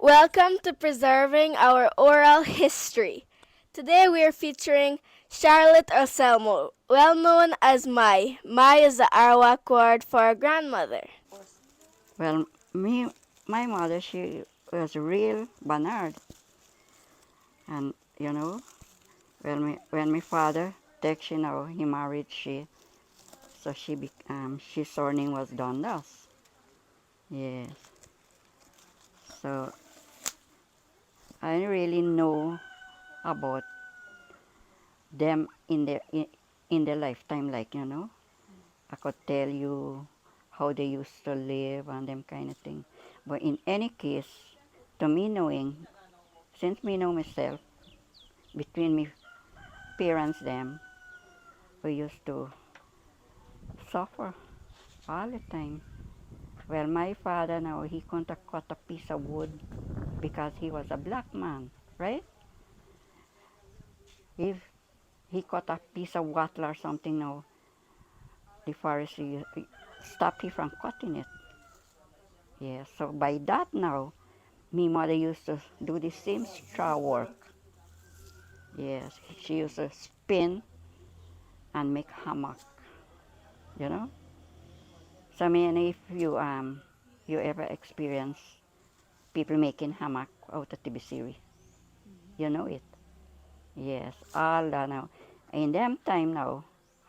Welcome to Preserving Our Oral History. Today we are featuring Charlotte Anselmo, well known as Mai. Mai is the Arawak word for grandmother. Well, my mother, she was real Bernard, and when my father takes he married she, so she surname was Dundas. Yes, so I really know about them in their lifetime, I could tell you how they used to live and them kind of thing. But in any case, to me knowing, since me know myself, between me parents them, we used to suffer all the time. Well, my father now, he couldn't cut a piece of wood because he was a black man, right? If he cut a piece of wattle or something now, the forest stopped him from cutting it. Yeah, so by that now, me mother used to do the same straw work. Yes, she used to spin and make hammock, you know. So, I mean, if you ever experience people making hammock out of Tibisiri, you know it. Yes, all that now. In them time now,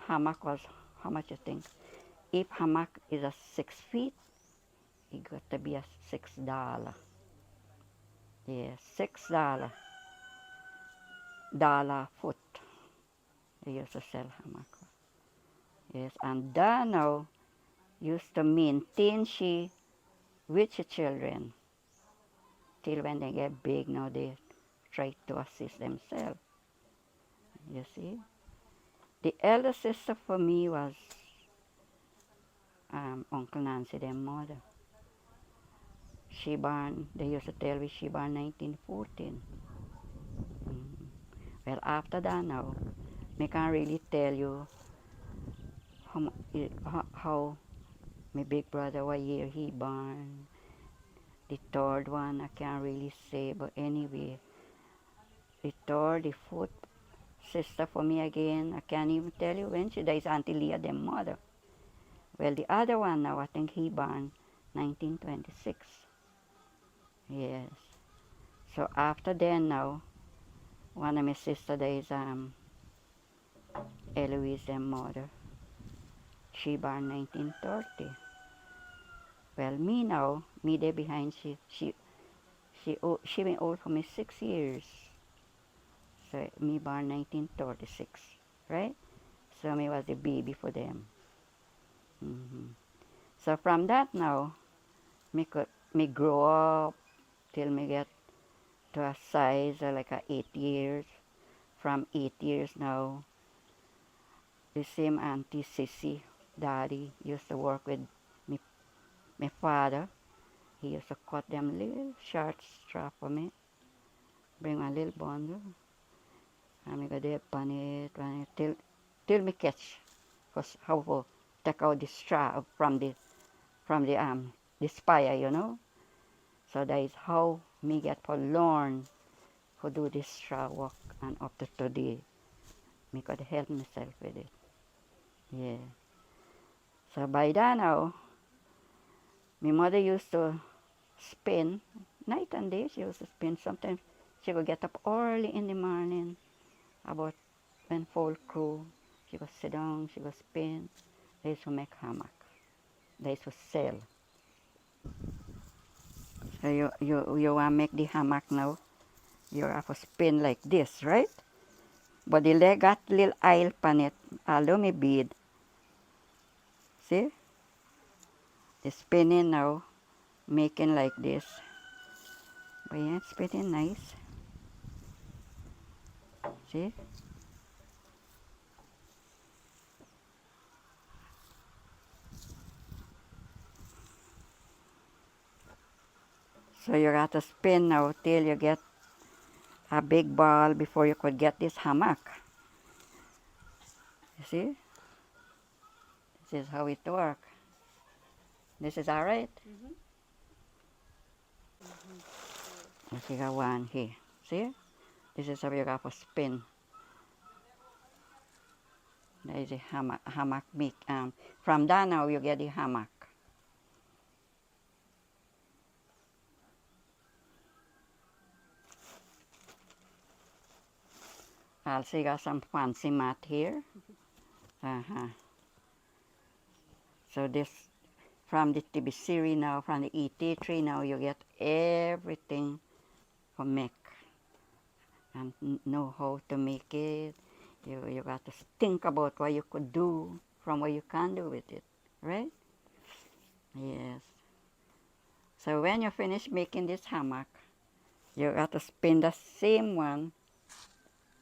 hammock was how much you think? If hammock is a 6 feet, it got to be a $6. Yes, $6 foot. They used to sell hammock. Yes, and that now used to maintain she with the children till when they get big now they try to assist themselves. You see? The elder sister for me was Uncle Nancy, their mother. She born, they used to tell me she born 1914. Mm. Well, after that now, I can't really tell you how my big brother, what year he born. The third one, I can't really say, but anyway, the third, the fourth sister for me again, I can't even tell you when she dies, Auntie Leah, their mother. Well, the other one now, I think he born 1926. Yes. So after then now, one of my sister there is Eloise, their mother. She born 1930. Well, me now, me there behind, she been old for me 6 years. So me born 1936, right? So me was a baby for them. Hmm. So from that now, me grow up till me get to a size like a 8 years. From 8 years now, the same Auntie Sissy, Daddy used to work with me, my father. He used to cut them little short straw for me, bring a little bundle, and me go there pan it till me catch. Cause how to take out the straw from the spire, you know. So that is how me get to learn to do this straw work, and up to today, me could help myself with it. Yeah. So by that now, my mother used to spin night and day. She used to spin. Sometimes she would get up early in the morning, about when fall crew. She would sit down, she would spin. They used to make hammock. They used to sell. So you want to make the hammock now, you have to spin like this, right? But the leg got little aisle pan it, although me bead. See? The spinning now, making like this. But yeah, it's pretty nice. See? So you got to spin now till you get a big ball before you could get this hammock. You see? This is how it works. This is all right. She got one here. See? This is how you got to spin. There is a hammock. Hammock make. From that now you get the hammock. Also, you got some fancy mat here. So this, from the Tibisiri now, from the ET tree now, you get everything for make and know how to make it. You got to think about what you could do from what you can do with it, right? Yes. So when you finish making this hammock, you got to spin the same one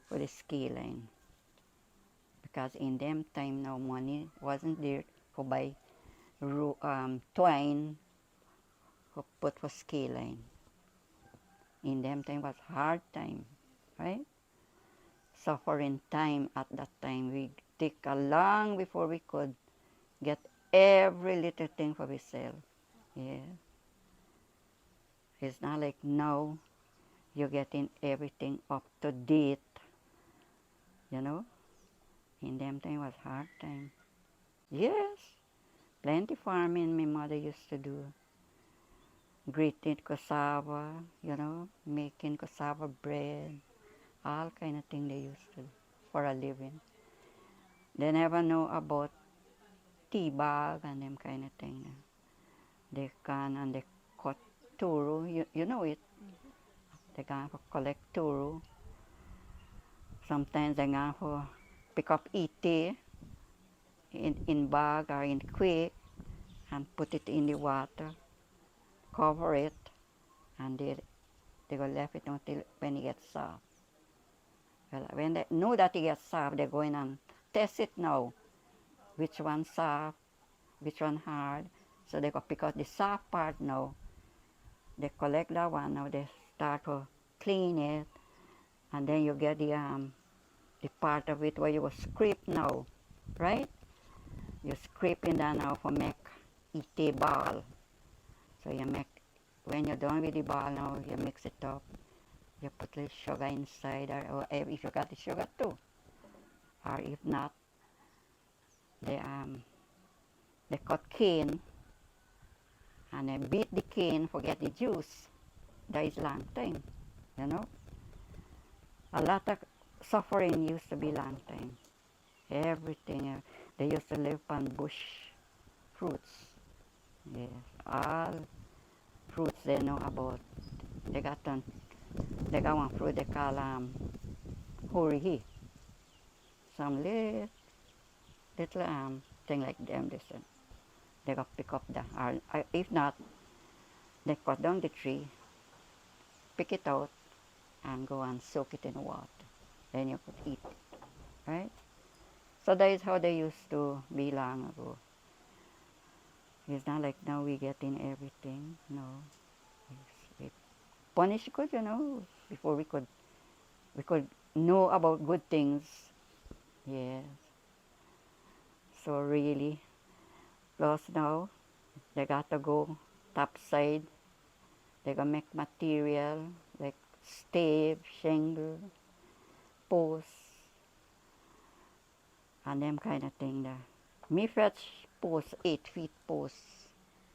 for the ski line. Because in them time now money wasn't there to buy twine to put for ski line. In them time was hard time, right? Suffering time at that time. We take a long before we could get every little thing for ourselves. Yeah. It's not like now you're getting everything up to date. You know? In them time was hard time. Yes. Plenty farming my mother used to do. Grating cassava, you know, making cassava bread. All kind of thing they used to do for a living. They never know about tea bag and them kind of thing. They can and they cut turu. You know it. They can collect turu. Sometimes they can for pick up ite in bag or in quick and put it in the water, cover it, and they go left it until when it gets soft. Well, when they know that it gets soft, they're going and test it now. Which one soft, which one hard. So they go pick out the soft part now. They collect that one now. They start to clean it, and then you get the part of it where you will scrape now, right? You scrape in that now for make ite ball. So you make, when you're done with the ball now, you mix it up. You put little sugar inside, or if you got the sugar too. Or if not, they cut cane and they beat the cane for get the juice. That is long time, you know. A lot of suffering used to be long time. Everything, they used to live on bush fruits. Yes, all fruits they know about. They got one fruit they call hurihi. Some little thing like them. They got pick up the, or if not, they cut down the tree, pick it out, and go and soak it in water. Then you could eat it, right? So that is how they used to be long ago. It's not like now we getting everything. No, we punish good, you know, before we could know about good things. Yes. So really, plus now they got to go topside. They gonna make material like stave, shingle, post, and them kind of thing there. Me fetch post, 8 feet post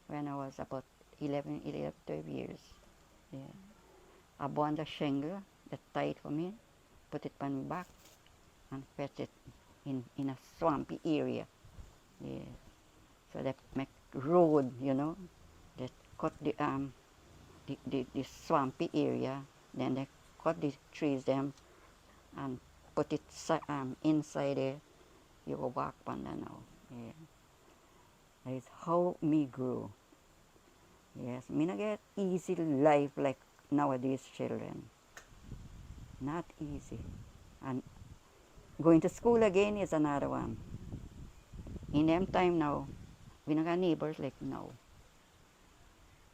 when I was about 11, 12 years. Yeah. I bought the shingle that tight for me, put it on my back, and fetch it in a swampy area. Yeah. So they make road, you know. They cut the swampy area, then they cut the trees them and put it inside there. You go walk on that now. Yeah. That is how me grew. Yes, me not get easy life like nowadays children. Not easy. And going to school again is another one. In them time now, we not got neighbors like now.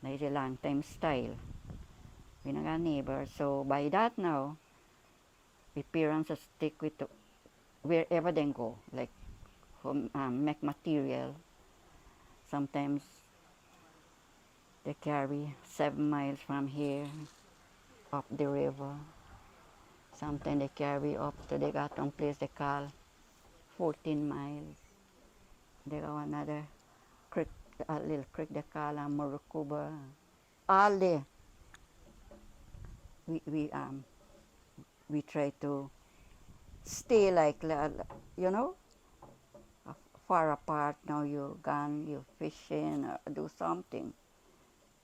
That is a long time style. We not got neighbors. So by that now, the parents stick with wherever they go, like make material. Sometimes they carry 7 miles from here up the river. Sometimes they carry up to they got one place they call 14 miles. They got another creek, a little creek they call Morocuba. All day we, we um we try to stay like you know far apart. Now you gone, you fishing, or do something.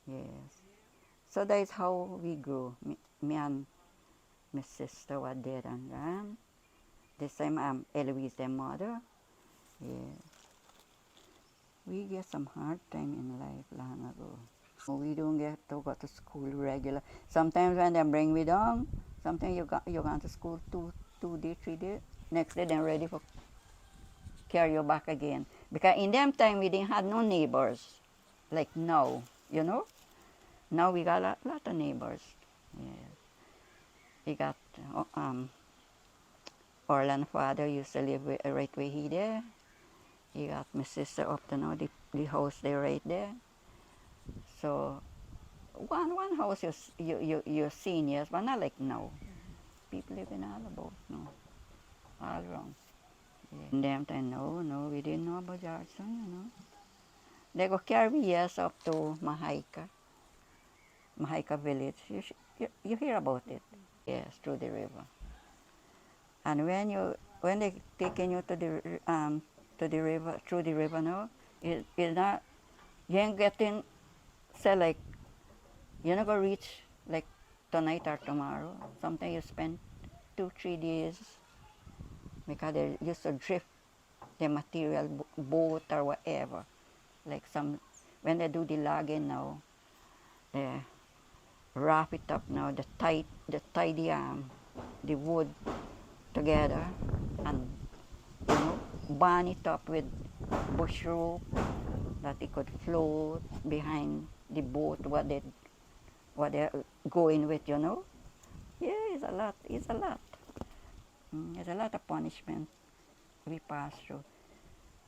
Yes. So that is how we grew. Me and my sister were dead and gone. This time Eloise, their mother. Yes. We get some hard time in life long ago. We don't get to go to school regular. Sometimes when they bring me down, sometimes you go to school 2 day, 3 day. Next day they're ready for carry you back again. Because in them time we didn't have no neighbors like now, you know. Now we got a lot of neighbors. Yes. We got Orland's father used to live right where he there. He got my sister up to now the house there right there. So one house you're seniors, but not like now. People living all about now, all around. Yeah. In them time, no, we didn't know about Jackson, you know. They go carry us up to Mahaika village. You hear about it? Yes, through the river. And when they taking you to the river through the river now, it not you ain't getting say like you're not gonna reach like tonight or tomorrow. Sometimes you spend 2 3 days because they used to drift the material boat or whatever. Like some when they do the logging now, they wrap it up now, they tie the wood together and you know band it up with bush rope that it could float behind the boat what they're going with, you know. Yeah, it's a lot. It's a lot. It's a lot of punishment we pass through.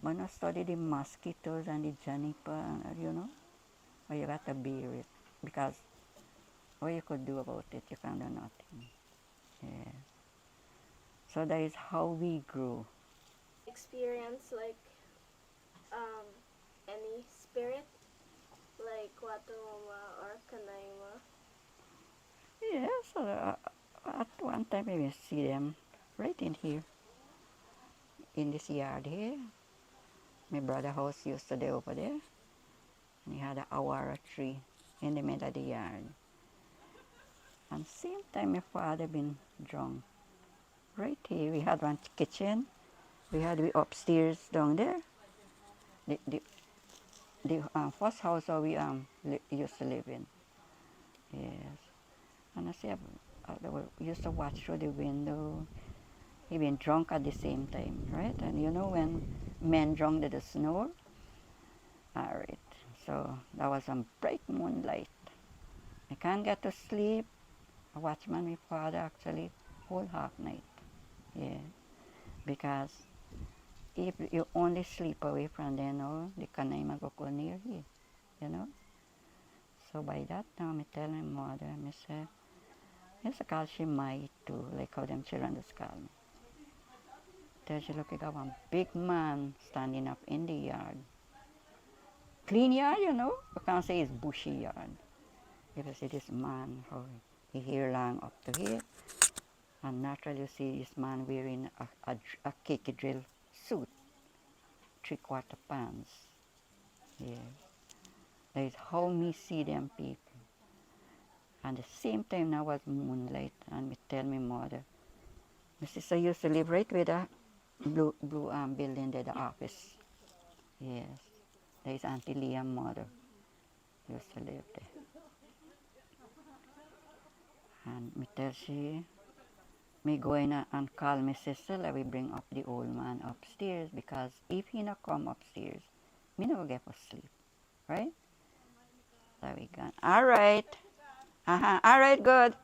But not study the mosquitoes and the juniper, you know. Or you got to bear it because what you could do about it, you can't do nothing. Yeah. So that is how we grew. Experience like um, any spirit like Watawama or Kanaima. Yes, at one time we will see them right in here, in this yard here. My brother house used to be over there. And he had a awara tree in the middle of the yard. And same time my father been drunk. Right here we had one kitchen. We upstairs down there. The first house that we used to live in. Yes. And I said, we used to watch through the window. He been drunk at the same time, right? And you know when men drunk they just snore? All right. So that was some bright moonlight. I can't get to sleep. A watchman, my father actually, whole half night. Yeah. Because if you only sleep away from there, no, the Kanaima go near you, you know. So by that time, I tell my mother, I say, yes, I call she might too, like how them children just call me. Tell she look like one big man standing up in the yard. Clean yard, you know. You can't say it's bushy yard. If you see this man, how he hair long up to here, and naturally you see this man wearing a khaki drill suit, 3/4 pants. Yeah. That is how me see them people. And the same time now was moonlight, and me tell my mother, my sister used to live right with the blue building there, the office. Yes. There is Auntie Leah's mother used to live there. And me tell she, me go in and call my sister, let we bring up the old man upstairs because if he not come upstairs, me never get for sleep, right? So we gone. All right. All right, good.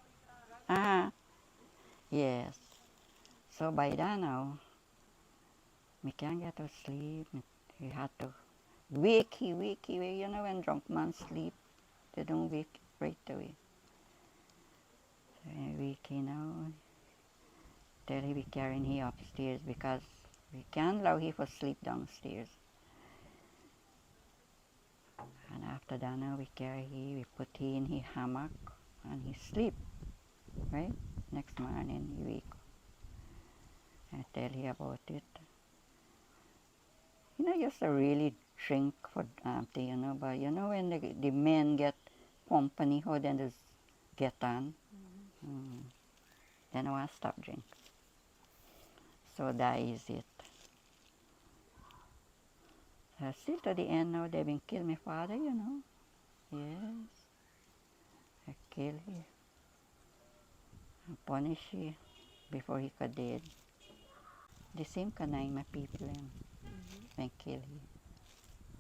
Yes. So by that now, me can't get to sleep. We had to wakey. You know when drunk man sleep, they don't wake right away. week, till he be carrying he upstairs because we can't allow he for sleep downstairs. And after that now we carry he, we put he in his hammock and he sleep, right? Next morning he wake. I tell he about it. Just to really drink for tea, but when the men get company, how then just get on. Then I want to stop drink. So that is it. Still to the end now, they've been kill my father, Yes. I kill him. I punish him before he could dead. The same Kanaima people been kill him.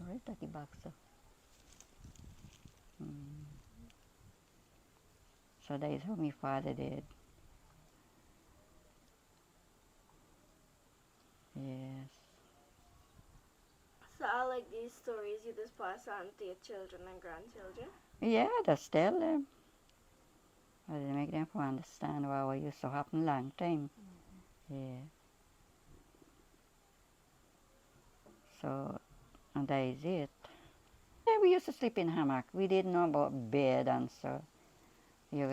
Right at the back, so. So that is how my father did. Yes. So I like these stories you just pass on to your children and grandchildren. Yeah, just tell them. I make them for understand what used to happen long time. Yeah. So, and that is it. Yeah, we used to sleep in hammock. We didn't know about bed, and so you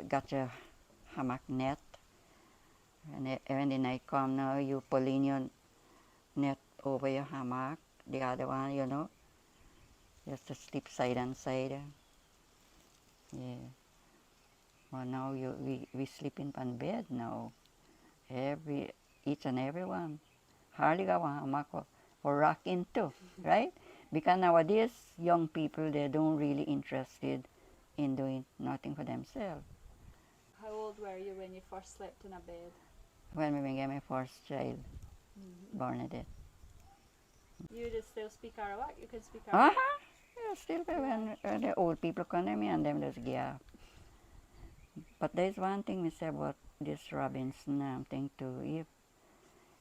got your hammock net. And when the night come now, you pull in your net over your hammock. The other one, just to sleep side and side. Yeah. Well, now we sleep in one bed now. Each and every one. Hardly got one hammock for rock into, right? Because nowadays, young people, they don't really interested in doing nothing for themselves. How old were you when you first slept in a bed? When we get my first child, Bernadette. You just still speak Arawak? You can speak Arawak? Uh-huh. Yeah, still when the old people come to me and them just give. But there's one thing we say about this Robinson thing too.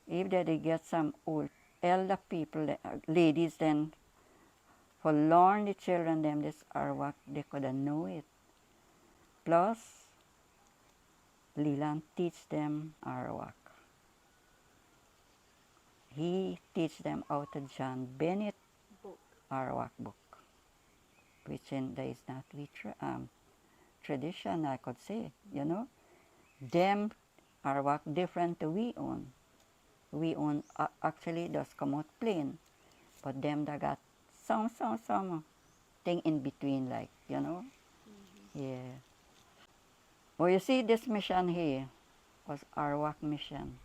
If they get some old elder people, ladies, then for learn the children them this Arawak, they could know it. Plus, Leland teach them Arawak. He teach them out of John Bennett Book. Arawak book, which there is not we tradition, I could say, Them Arawak different to we own. We own actually does come out plain, but them that got some thing in between, like, Yeah. Well, you see, this mission here was Arawak mission.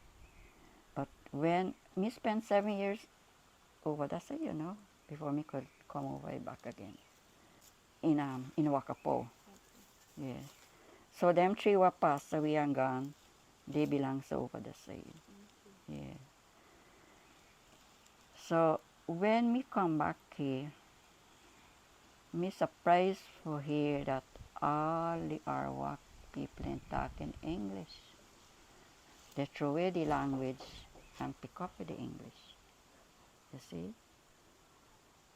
But when me spent 7 years over there, before me could come over back again in Wakapo. Yeah. So them three were passed away and gone. They belongs over the side. Yeah. So when me come back here, me surprised for hear that all the Arawak people in talking English. They throw away the language and pick up with the English. You see?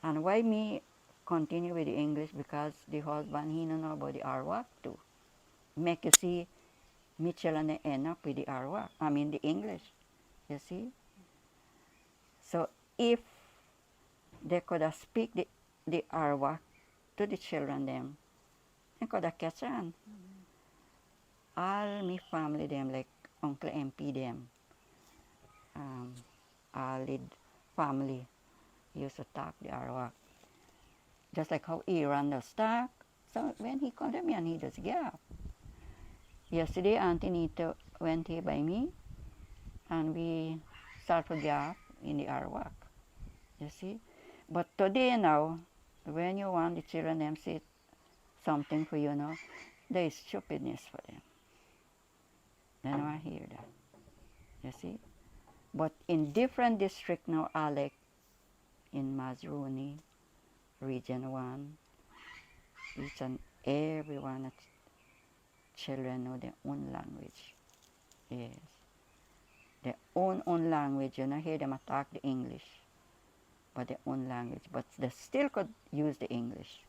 And why me continue with the English? Because the husband, he don't know about the Arawak too. Make you see, me children they end up with the Arawak, the English. You see? So if they could have speak the Arawak to the children them, they could have catch on. All me family them, like Uncle MP them, all the family used to talk the Arawak. Just like how Iran does talk. So when he called me and he does gap. Yesterday Auntie Nita went here by me and we start to gap in the Arawak. You see? But today now, when you want the children them say something for you now, there is stupidness for them. They don't hear that. You see? But in different districts now, Alec, in Mazruni, Region 1, each and every one of children know their own language. Yes. Their own language. You don't hear them attack the English, but their own language. But they still could use the English.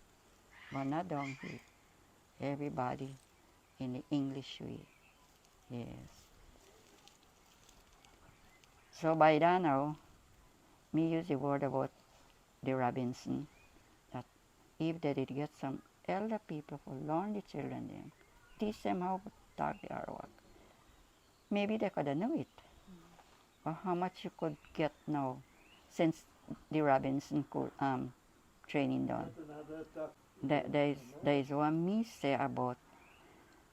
But not down here. Everybody in the English way. Yes. So by that now, me use the word about the Robinson, that if they did get some elder people who learn the children them, teach them how to talk the Arawak, maybe they could have know it. Or how much you could get now since the Robinson training done. There is one me say about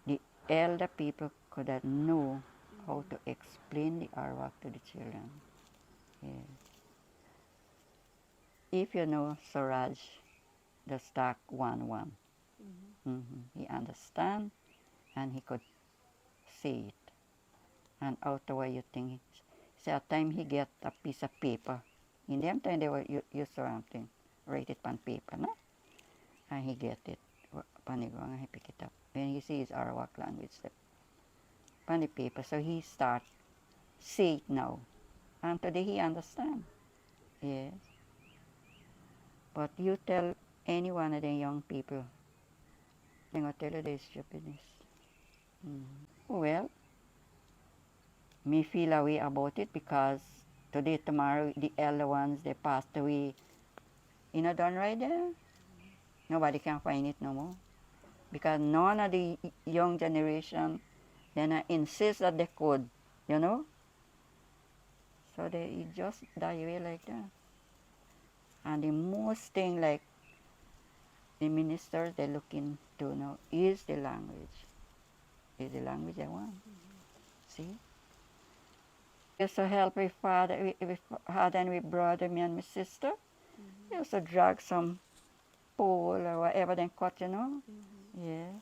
the elder people could have know how to explain the Arawak to the children. Yeah. If you know Suraj, the stock 1-1, he understand and he could see it. And afterward you think, say at time he get a piece of paper. In them time they were use something, write it on paper, no? And he get it upon the ground and he pick it up. When he sees Arawak language upon the paper, so he start see it now. And today he understand. Yes. But you tell any one of the young people, they're going to tell you there's stupidness. Well, me feel a way about it because today, tomorrow, the elder ones, they passed away. You know, done right there. Nobody can find it no more. Because none of the young generation, then insist that they could, you know. So they just die away like that. And the most thing like the ministers they look into now is the language. Is the language I want. See? Used to help with father, with father and with brother, me and my sister. Used to drag some pole or whatever they cut, you know. Yeah.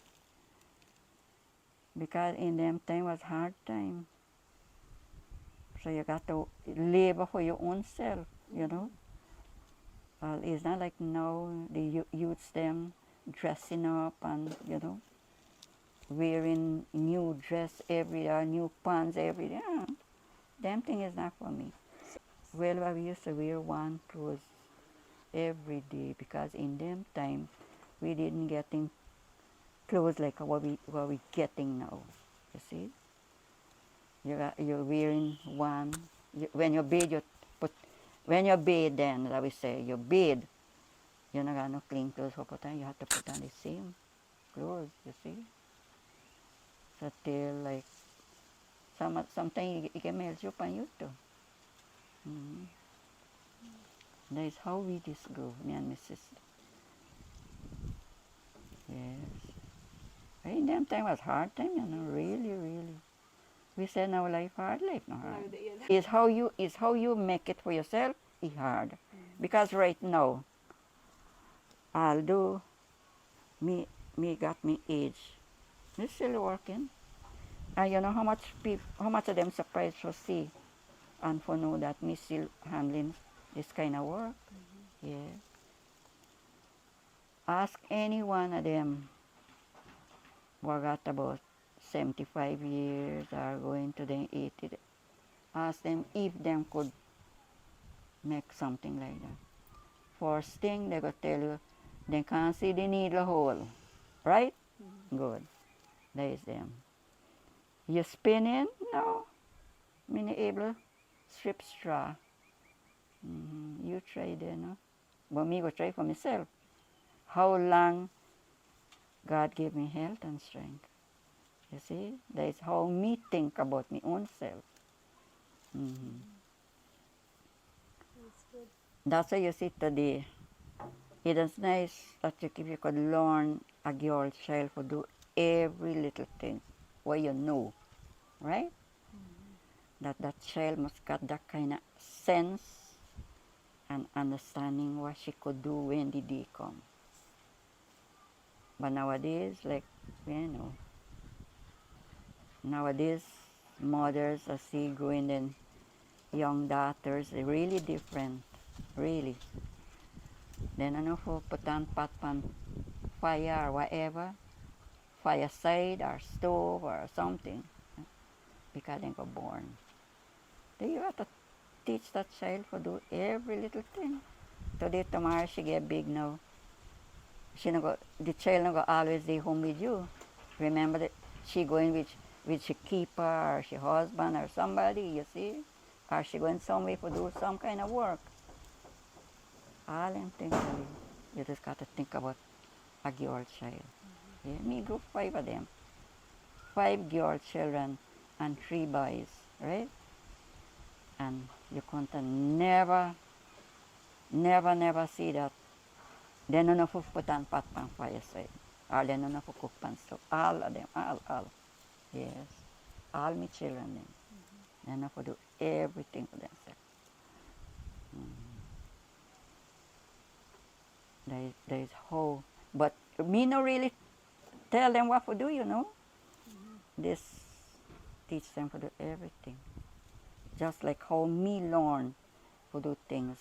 Because in them time was hard time. So you got to labor for your own self, you know. It's not like now the youths them dressing up and, you know, wearing new dress every day, new pants every day. Them thing is not for me. Well, we used to wear one clothes every day because in them time we didn't getting clothes like what we getting now. You see, you're wearing one. When you bathe, you put. When you bathe, then I will say you bathe. You're not got no clean clothes for put on. You have to put on the same clothes. You see. So till like sometimes it can melt you on you too. That is how we just go, me and my sister. Yes. In them time was hard time, you know, really, really. We say now life hard, life not hard. Is how you make it for yourself is hard. Because right now, although me got me age, me still working. And you know how much of them surprised to see and for know that me still handling this kind of work. Yeah. Ask any one of them who got about 75 years or going to the 80. Ask them if them could make something like that. First thing they go tell you, they can't see the needle hole, right? Good. That is them. You spinning? No. Me not able strip straw. You try there, no? But me go try for myself. How long God gave me health and strength. You see? That is how me think about my own self. That's good. That's why you see today. It is nice that if you could learn a girl child to do every little thing what you know, right? That child must got that kind of sense and understanding what she could do when the day come. But nowadays, like, you know, nowadays mothers I see growing then young daughters, they're really different, really. Then I know for put on pot pan fire or whatever, fireside or stove or something, because they got born. Then you have to teach that child to do every little thing. Today, tomorrow she get big now. The child not go always stay home with you. Remember that she going with with she keeper or she husband or somebody, you see, or she going somewhere to do some kind of work. All them things, you just got to think about a girl child. Yeah, me grew 5 of them. 5 girl children and 3 boys, right? And you couldn't never see that. They don't know if put on pot pan fire side. Or they don't know if cook pan stove. All of them, all. Yes. All my children them. They know to do everything for themselves. There is how. But me no really tell them what to do, you know. This teach them to do everything. Just like how me learn to do things.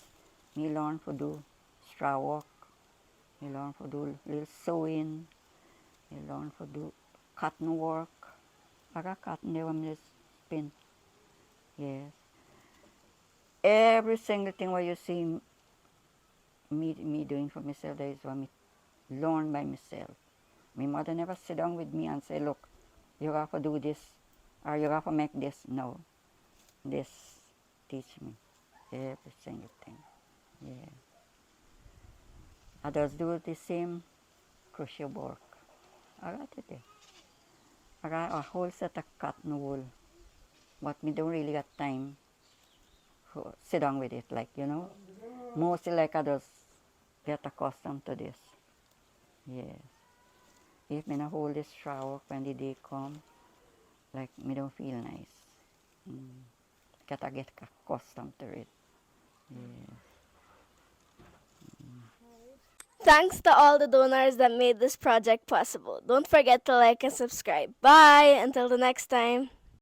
Me learn to do straw work. Me learn to do little sewing. Me learn to do cotton work. I got cotton there when me spin. Yes. Every single thing what you see me doing for myself, that is what me learn by myself. My mother never sit down with me and say, look, you have to do this or you have to make this. No. This teach me every single thing. Yeah. Others do the same crochet work. I got it there. I got a whole set of cotton wool, but me don't really got time to sit down with it, like, you know. Mostly like others get accustomed to this. Yes. If me not hold this straw work when the day come, like me don't feel nice. Gotta get accustomed to it. Yes. Thanks to all the donors that made this project possible. Don't forget to like and subscribe. Bye! Until the next time.